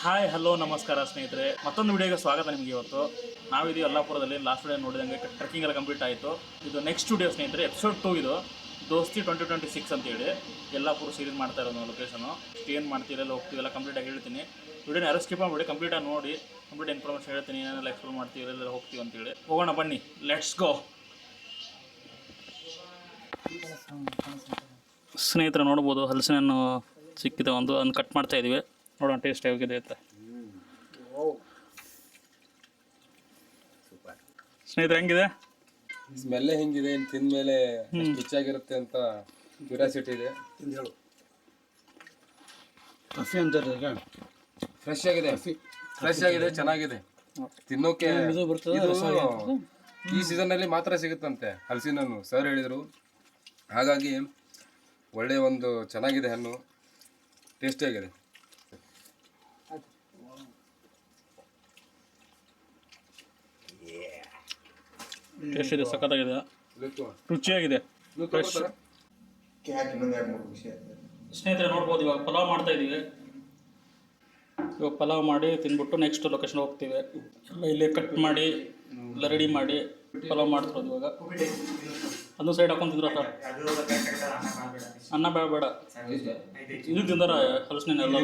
Hi hello ನಮಸ್ಕಾರ ಸ್ನೇಹಿತರೆ, ಮತ್ತೊಂದು ವಿಡಿಯೋಗೆ ಸ್ವಾಗತ ನಿಮಗೆ. ಇವತ್ತು ನಾವಿದು ಯಲ್ಲಾಪುರದಲ್ಲಿ ಲಾಸ್ಟ್ ವಿಡಿಯೋ ನೋಡಿದಂಗೆ ಟ್ರೆಕ್ಕಿಂಗ್ ಎಲ್ಲ ಕಂಪ್ಲೀಟ್ ಆಯಿತು. ಇದು ನೆಕ್ಸ್ಟ್ ವಿಡಿಯೋ ಸ್ನೇಹಿತರೆ, ಎಪಿಸೋಡ್ 2 ಇದು ದೋಸ್ತಿ 2026 ಅಂತೇಳಿ ಯಲ್ಲಾಪುರ ಸೀರೀಸ್ ಮಾಡ್ತಾ ಇರೋದು ಲೊಕೇಶನು. ಏನು ಮಾಡ್ತೀರಲ್ಲ ಹೋಗ್ತೀವೆಲ್ಲ ಕಂಪ್ಲೀಟಾಗಿ ಹೇಳ್ತೀನಿ. ವಿಡಿಯೋನ ಯಾರು ಸ್ಕಿಪ್ ಮಾಡಿಬಿಡಿ, ಕಂಪ್ಲೀಟಾಗಿ ನೋಡಿ ಕಂಪ್ಲೀಟ್ ಇನ್ಫಾರ್ಮೇಷನ್ ಹೇಳ್ತೀನಿ, ಏನೆಲ್ಲ ಎಕ್ಸ್ಪ್ಲೋರ್ ಮಾಡ್ತೀವಿ, ಎಲ್ಲೆಲ್ಲ ಹೋಗ್ತೀವಿ ಅಂತೇಳಿ. ಹೋಗೋಣ ಬನ್ನಿ, ಲೆಟ್ಸ್ ಗೋ. ಸ್ನೇಹಿತರೆ ನೋಡ್ಬೋದು, ಹಲಸಿನ ಹಣ್ಣು ಸಿಕ್ಕಿದೆ, ಒಂದು ಕಟ್ ಮಾಡ್ತಾ ಇದೀವಿ. ನೋಡೋಣ ಟೇಸ್ಟ್ ಹೇಗಿದೆ ಅಂತ. ಸ್ನೇಹಿತರೆ ಹೆಂಗಿದೆ? ಸ್ಮೆಲ್ಲೇ ಹೆಂಗಿದೆ, ತಿಂದ ಮೇಲೆ ರುಚಿಯಾಗಿರುತ್ತೆ ಅಂತ ಕ್ಯೂರಿಯಾಸಿಟಿ ಇದೆ. ಕಾಫಿ ಅಂತಾರೆ ಈಗ. ಫ್ರೆಶ್ ಆಗಿದೆ, ಚೆನ್ನಾಗಿದೆ ತಿನ್ನೋಕೆ. ಈ ಸೀಸನ್ನಲ್ಲಿ ಮಾತ್ರ ಸಿಗುತ್ತಂತೆ ಹಲಸಿನ ಹಣ್ಣು, ಸರ್ ಹೇಳಿದರು. ಹಾಗಾಗಿ ಒಳ್ಳೆಯ ಒಂದು ಚೆನ್ನಾಗಿದೆ ಹಣ್ಣು, ಟೇಸ್ಟಿಯಾಗಿದೆ. ಟೇಸ್ಟ್ ಇದೆ, ಸಖತ್ತಾಗಿದೆ, ರುಚಿಯಾಗಿದೆ. ಸ್ನೇಹಿತರೆ ನೋಡ್ಬೋದು, ಇವಾಗ ಪಲಾವ್ ಮಾಡ್ತಾ ಇದ್ದೀವಿ. ಇವಾಗ ಪಲಾವ್ ಮಾಡಿ ತಿಂದ್ಬಿಟ್ಟು ನೆಕ್ಸ್ಟ್ ಲೊಕೇಶನ್ ಹೋಗ್ತೀವಿ. ಎಲ್ಲ ಇಲ್ಲೇ ಕಟ್ ಮಾಡಿ ಎಲ್ಲ ರೆಡಿ ಮಾಡಿ ಪಲಾವ್ ಮಾಡ್ತಿರೋದು. ಇವಾಗ ಅದು ಸೈಡ್ ಹಾಕೊಂತಿದ್ರು ಸರ್. ಅನ್ನ ಬೇಡ ಇದು ತಿಂದಾರ ಹಲಸಿನ ಎಲ್ಲ.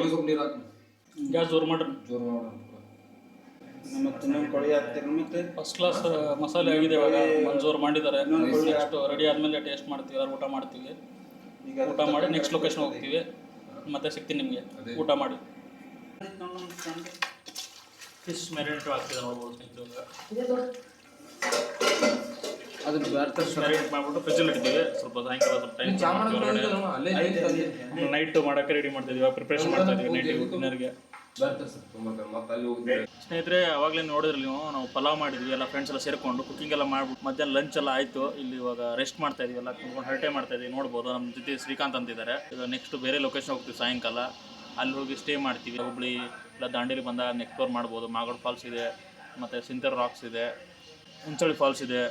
ಗ್ಯಾಸ್ ಜೋರು ಮಾಡ್ರಿ. ಫಸ್ಟ್ ಕ್ಲಾಸ್ ಮಸಾಲೆ ಆಗಿದೆ. ಇವಾಗ ಮಂಜೂರು ಮಾಡಿದ್ದಾರೆ. ನೆಕ್ಸ್ಟ್ ರೆಡಿ ಆದಮೇಲೆ ಟೇಸ್ಟ್ ಮಾಡ್ತೀವಿ, ಎಲ್ಲರೂ ಊಟ ಮಾಡ್ತೀವಿ. ಊಟ ಮಾಡಿ ನೆಕ್ಸ್ಟ್ ಲೊಕೇಶನ್ ಹೋಗ್ತೀವಿ. ಮತ್ತೆ ಸಿಗ್ತೀನಿ ನಿಮಗೆ ಊಟ ಮಾಡಿ. ಫಿಶ್ ಮ್ಯಾರಿನೇಟ್ ಆಗ್ತಿದೆ ನೋಡ್ಬೋದು. ಅದು ಮ್ಯಾರಿನೇಟ್ ಮಾಡಿಬಿಟ್ಟು ಫ್ರಿಜ್ಜಲ್ಲಿ ಇಡ್ತೀವಿ. ಸ್ವಲ್ಪ ಸಾಯಂಕಾಲ ಸ್ವಲ್ಪ ಟೈಮ್ ನೈಟ್ ಮಾಡೋಕ್ಕೆ ರೆಡಿ ಮಾಡ್ತಿದ್ದೀವಿ. ಪ್ರಿಪ್ರೇಷನ್ ಮಾಡ್ತಾ ಇದ್ದೀವಿ ನೈಟಿಗೆ ಡಿನ್ನರ್ಗೆ. ಸ್ನೇಹಿತರೆ ಅವಾಗಲೇ ನೋಡಿದ್ರಲ್ಲಿ ನಾವು ಪಲಾವ್ ಮಾಡಿದ್ವಿ, ಎಲ್ಲ ಫ್ರೆಂಡ್ಸ್ ಎಲ್ಲ ಸೇರಿಕೊಂಡು ಕುಕಿಂಗ್ ಎಲ್ಲ ಮಾಡ್ಬಿಟ್ಟು ಮಧ್ಯಾಹ್ನ ಲಂಚ್ ಎಲ್ಲ ಆಯಿತು. ಇಲ್ಲಿ ಇವಾಗ ರೆಸ್ಟ್ ಮಾಡ್ತಾ ಇದೀವಿ, ಎಲ್ಲ ಕುತ್ಕೊಂಡು ಹರಟೆ ಮಾಡ್ತಾ ಇದೀವಿ. ನೋಡ್ಬೋದು ನಮ್ಮ ಜೊತೆ ಶ್ರೀಕಾಂತ್ ಅಂತಿದ್ದಾರೆ. ಈಗ ನೆಕ್ಸ್ಟ್ ಬೇರೆ ಲೊಕೇಶನ್ ಹೋಗ್ತೀವಿ ಸಾಯಂಕಾಲ, ಅಲ್ಲಿ ಹೋಗಿ ಸ್ಟೇ ಮಾಡ್ತೀವಿ. ಹುಬ್ಳಿ ಇಲ್ಲ ದಾಂಡೇಲಿ ಬಂದಾಗ ಎಕ್ಸ್ಪ್ಲೋರ್ ಮಾಡ್ಬೋದು. ಮಾಗಡ್ ಫಾಲ್ಸ್ ಇದೆ, ಮತ್ತು ಸಿಂತರ್ ರಾಕ್ಸ್ ಇದೆ, ಹುಂಚಳಿ ಫಾಲ್ಸ್ ಇದೆ,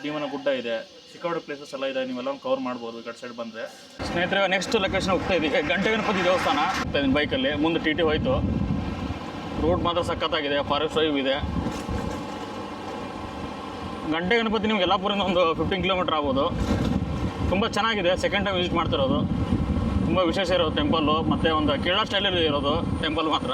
ಭೀಮನ ಗುಡ್ಡ ಇದೆ, ಸಿಕ್ಕಾಪಟ್ಟೆ ಪ್ಲೇಸಸ್ ಎಲ್ಲ ಇದೆ. ನೀವೆಲ್ಲ ಕವರ್ ಮಾಡ್ಬೋದು ಈ ಕಡೆ ಸೈಡ್ ಬಂದರೆ. ಸ್ನೇಹಿತರೆ ನೆಕ್ಸ್ಟ್ ಲೊಕೇಶನ್ ಹೋಗ್ತಾ ಇದ್ದೀವಿ, ಗಂಟೆ ಗಣಪತಿ ದೇವಸ್ಥಾನ ಹೋಗ್ತಾ ಇದ್ದೀನಿ ಬೈಕಲ್ಲಿ. ಮುಂದೆ ಟಿ ಹೋಯ್ತು. ರೋಡ್ ಮಾತ್ರ ಸಖತ್ತಾಗಿದೆ, ಫಾರೆಸ್ಟ್ ಡ್ರೈವ್ ಇದೆ. ಗಂಟೆ ಗಣಪತಿ ನಿಮ್ಗೆ ಯಲ್ಲಾಪುರದಿಂದ ಒಂದು 15 ಕಿಲೋಮೀಟ್ರ್ ಆಗ್ಬೋದು. ತುಂಬ ಚೆನ್ನಾಗಿದೆ, ಸೆಕೆಂಡ್ ಟೈಮ್ ವಿಸಿಟ್ ಮಾಡ್ತಿರೋದು. ತುಂಬ ವಿಶೇಷ ಇರೋದು ಟೆಂಪಲ್ಲು, ಮತ್ತು ಒಂದು ಕೇರಳ ಸ್ಟೈಲಲ್ಲಿ ಇರೋದು ಟೆಂಪಲ್ ಮಾತ್ರ.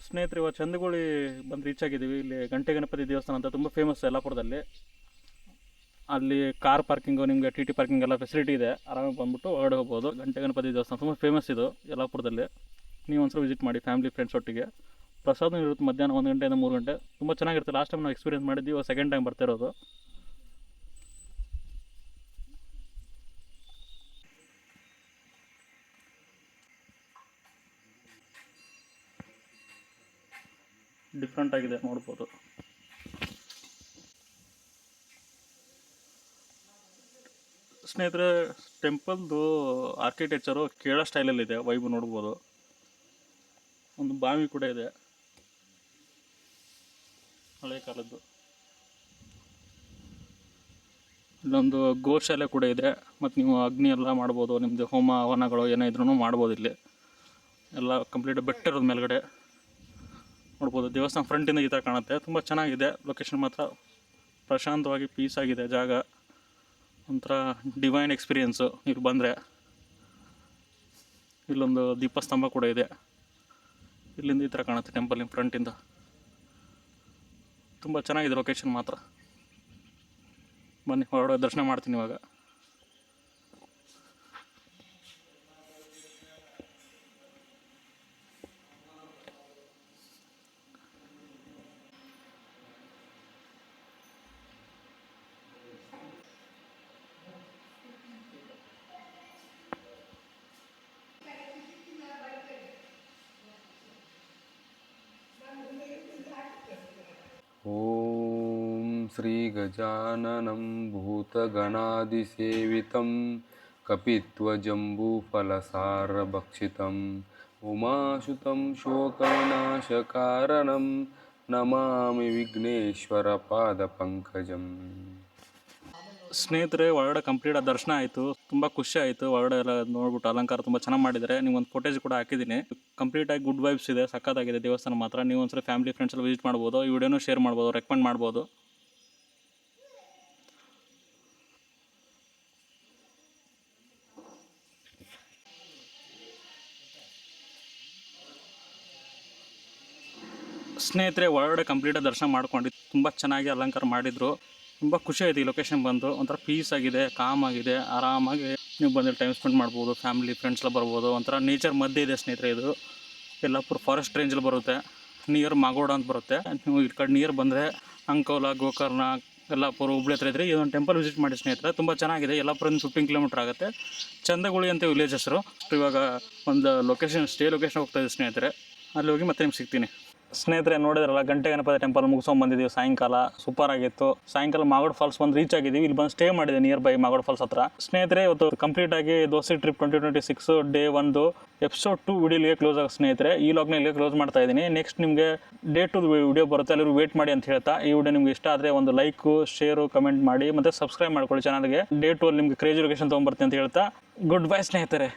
ಸ್ನೇಹಿತರೆ ಇವಾಗ ಚಂದಗುಳಿ ಬಂದು ರೀಚ್ ಆಗಿದ್ದೀವಿ. ಇಲ್ಲಿ ಗಂಟೆ ಗಣಪತಿ ದೇವಸ್ಥಾನ ಅಂತ ತುಂಬ ಫೇಮಸ್ ಯಲ್ಲಾಪುರದಲ್ಲಿ. ಅಲ್ಲಿ ಕಾರ್ ಪಾರ್ಕಿಂಗು, ನಿಮಗೆ ಟಿ ಪಾರ್ಕಿಂಗ್ ಎಲ್ಲ ಫೆಸಿಲಿಟಿ ಇದೆ. ಆರಾಮಾಗಿ ಬಂದ್ಬಿಟ್ಟು ಹೊರಗಡೆ ಹೋಗ್ಬೋದು. ಗಂಟೆ ಗಣಪತಿ ದೇವಸ್ಥಾನ ತುಂಬ ಫೇಮಸ್ ಇದು ಯಲ್ಲಾಪುರದಲ್ಲಿ. ನೀವು ಒಂದ್ಸಲ ವಿಸಿಟ್ ಮಾಡಿ ಫ್ಯಾಮಿಲಿ ಫ್ರೆಂಡ್ಸ್ ಒಟ್ಟಿಗೆ. ಪ್ರಸಾದ ಇರುತ್ತೆ ಮಧ್ಯಾಹ್ನ 1 ಗಂಟೆಯಿಂದ 3 ಗಂಟೆ. ತುಂಬ ಚೆನ್ನಾಗಿರುತ್ತೆ. ಲಾಸ್ಟ್ ಟೈಮ್ ನಾವು ಎಕ್ಸ್ಪೀರಿಯನ್ಸ್ ಮಾಡಿದ್ವಿ, ಇವಾಗ ಸೆಕೆಂಡ್ ಟೈಮ್ ಬರ್ತಿರೋದು. ಡಿಫ್ರೆಂಟ್ ಆಗಿದೆ ನೋಡ್ಬೋದು. ಸ್ನೇಹಿತರೆ ಟೆಂಪಲ್ದು ಆರ್ಕಿಟೆಕ್ಚರು ಕೇರಳ ಸ್ಟೈಲಲ್ಲಿದೆ, ವೈಬ್ ನೋಡ್ಬೋದು. ಒಂದು ಬಾವಿ ಕೂಡ ಇದೆ. ಹಳೆ ಕಾಲದ್ದು. ಇಲ್ಲೊಂದು ಗೋಶಾಲೆ ಕೂಡ ಇದೆ, ಮತ್ತು ನೀವು ಅಗ್ನಿ ಎಲ್ಲ ಮಾಡ್ಬೋದು, ನಿಮ್ಮದು ಹೋಮ ಹವನಗಳು ಏನೇ ಇದ್ರೂ ಮಾಡ್ಬೋದು. ಇಲ್ಲಿ ಎಲ್ಲ ಕಂಪ್ಲೀಟ್ ಬೆಟ್ಟ ಇರೋದು ಮೇಲ್ಗಡೆ ನೋಡ್ಬೋದು. ದೇವಸ್ಥಾನ ಫ್ರಂಟಿಂದ ಈ ಥರ ಕಾಣುತ್ತೆ. ತುಂಬ ಚೆನ್ನಾಗಿದೆ ಲೊಕೇಶನ್ ಮಾತ್ರ, ಪ್ರಶಾಂತವಾಗಿ ಪೀಸ್ ಆಗಿದೆ ಜಾಗ. ಒಂಥರ ಡಿವೈನ್ ಎಕ್ಸ್ಪೀರಿಯೆನ್ಸು ಇಲ್ಲಿ ಬಂದರೆ. ಇಲ್ಲೊಂದು ದೀಪಸ್ತಂಭ ಕೂಡ ಇದೆ, ಇಲ್ಲಿಂದ ಈ ಥರ ಕಾಣುತ್ತೆ ಟೆಂಪಲ್ ಫ್ರಂಟಿಂದ. ತುಂಬ ಚೆನ್ನಾಗಿದೆ ಲೊಕೇಶನ್ ಮಾತ್ರ. ಬನ್ನಿ ಹೊರಗಡೆ ದರ್ಶನ ಮಾಡ್ತೀನಿ ಇವಾಗ. ಓಂ ಶ್ರೀ ಗಜಾನನಂ ಭೂತಗಣಾಧಿಸೇವಿತಂ ಕಪಿತ್ವಜಂಬೂಫಲಸಾರಭಕ್ಷಿತಂ ಉಮಾಸುತಂ ಶೋಕವಿನಾಶಕಾರಣಂ ನಮಾಮಿ ವಿಘ್ನೇಶ್ವರ ಪಾದಪಂಕಜಂ. ಸ್ನೇಹಿತರೆ, ಒಳಗಡೆ ಕಂಪ್ಲೀಟ್ ದರ್ಶನ ಆಯಿತು. ತುಂಬ ಖುಷಿ ಆಯಿತು. ಒಳಗಡೆ ಎಲ್ಲ ನೋಡ್ಬಿಟ್ಟು ಅಲಂಕಾರ ತುಂಬ ಚೆನ್ನಾಗಿ ಮಾಡಿದ್ದಾರೆ. ನಿಮ್ಗೊಂದು ಫೋಟೇಜ್ ಕೂಡ ಹಾಕಿದ್ದೀನಿ. ಕಂಪ್ಲೀಟಾಗಿ ಗುಡ್ ವೈಬ್ಸ್ ಇದೆ, ಸಕ್ಕತ್ತಾಗಿದೆ ದೇವಸ್ಥಾನ ಮಾತ್ರ. ನೀವು ಒಂದ್ಸರಿ ಫ್ಯಾಮಿಲಿ ಫ್ರೆಂಡ್ಸ್ ಎಲ್ಲ ವಿಸಿಟ್ ಮಾಡ್ಬೋದು. ಈ ವಿಡಿಯೋನೂ ಶೇರ್ ಮಾಡ್ಬೋದು, ರೆಕಮೆಂಡ್ ಮಾಡ್ಬೋದು. ಸ್ನೇಹಿತರೆ, ಒಳಗಡೆ ಕಂಪ್ಲೀಟಾಗಿ ದರ್ಶನ ಮಾಡ್ಕೊಂಡು ತುಂಬ ಚೆನ್ನಾಗಿ ಅಲಂಕಾರ ಮಾಡಿದರು. ತುಂಬ ಖುಷಿ ಆಯಿತು ಈ ಲೊಕೇಶನ್ ಬಂದು. ಒಂಥರ ಪೀಸ್ ಆಗಿದೆ, ಕಾಮ್ ಆಗಿದೆ. ಆರಾಮಾಗಿ ನೀವು ಬಂದು ಟೈಮ್ ಸ್ಪೆಂಡ್ ಮಾಡ್ಬೋದು, ಫ್ಯಾಮಿಲಿ ಫ್ರೆಂಡ್ಸ್ ಎಲ್ಲ ಬರ್ಬೋದು. ಒಂಥರ ನೇಚರ್ ಮಧ್ಯೆ ಇದೆ ಸ್ನೇಹಿತರೆ. ಇದು ಯಲ್ಲಾಪುರ ಫಾರೆಸ್ಟ್ ರೇಂಜಲ್ಲಿ ಬರುತ್ತೆ, ನಿಯರ್ ಮಾಗೋಡ ಅಂತ ಬರುತ್ತೆ. ನೀವು ಈ ಕಡೆ ನಿಯರ್ ಬಂದರೆ ಅಂಕೋಲ, ಗೋಕರ್ಣ, ಯಲ್ಲಾಪುರ, ಹುಬ್ಳಿ ಹತ್ರ ಇದ್ದರೆ ಇದೊಂದು ಟೆಂಪಲ್ ವಿಸಿಟ್ ಮಾಡಿ ಸ್ನೇಹಿತರೆ. ತುಂಬ ಚೆನ್ನಾಗಿದೆ. ಯಲ್ಲಾಪುರದಿಂದ 15 ಕಿಲೋಮೀಟ್ರ್ ಆಗುತ್ತೆ. ಚಂದಗುಳಿ ಅಂತ ವಿಲೇಜ್ ಹೆಸರು. ಇವಾಗ ಒಂದು ಲೊಕೇಶನ್ ಲೊಕೇಶನ್ ಹೋಗ್ತಾ ಇದೆ ಸ್ನೇಹಿತರೆ. ಅಲ್ಲಿ ಹೋಗಿ ಮತ್ತೆ ನಿಮ್ಗೆ ಸಿಗ್ತೀನಿ. ಸ್ನೇಹಿತರೆ, ನೋಡಿದ್ರಲ್ಲ, ಗಂಟೆ ಗಣಪತಿ ಟೆಂಪಲ್ ಮುಗಿಸ್ಕೊಂಡ್ಬಂದಿದ್ದೀವಿ ಸಾಯಂಕಾಲ. ಸೂಪರ್ ಆಗಿತ್ತು. ಸಾಯಂಕಾಲ ಮಾಗೋಡ್ ಫಾಲ್ಸ್ ಬಂದು ರೀಚ್ ಆಗಿದ್ದೀವಿ. ಇಲ್ಲಿ ಬಂದು ಸ್ಟೇ ಮಾಡಿದೆ ನಿಯರ್ ಬೈ ಮಾಗೋಡ್ ಫಾಲ್ಸ್ ಹತ್ರ. ಸ್ನೇಹಿತರೆ, ಇವತ್ತು ಕಂಪ್ಲೀಟ್ ಆಗಿ ದೋಸ್ತಿ ಟ್ರಿಪ್ 2026 ಡೇ 1 ಎಪಿಸೋಡ್ 2 ವಿಡಿಯೋಗೆ ಕ್ಲೋಸ್ ಆಗುತ್ತೆ ಸ್ನೇಹಿತರೆ. ಈ ಲಾಗ್ನ ಇಲ್ಲಿಗೆ ಕ್ಲೋಸ್ ಮಾಡ್ತಾ ಇದ್ದೀನಿ. ನೆಕ್ಸ್ಟ್ ನಿಮಗೆ ಡೇ 2 ವಿಡಿಯೋ ಬರುತ್ತೆ, ಎಲ್ಲರೂ ವೇಟ್ ಮಾಡಿ ಅಂತ ಹೇಳ್ತಾ, ಈ ವಿಡಿಯೋ ನಿಮ್ಗೆ ಇಷ್ಟ ಆದರೆ ಒಂದು ಲೈಕು, ಶೇರು, ಕಮೆಂಟ್ ಮಾಡಿ, ಮತ್ತು ಸಬ್ಸ್ಕ್ರೈಬ್ ಮಾಡ್ಕೊಳ್ಳಿ ಚಾನಲ್ಗೆ. ಡೇ 2 ಅಲ್ಲಿ ನಿಮಗೆ ಕ್ರೇಜಿ ಲೊಕೇಶನ್ ತೊಗೊಂಬರ್ತೀನಿ ಅಂತ ಹೇಳ್ತಾ, ಗುಡ್ ಬೈ ಸ್ನೇಹಿತರೆ.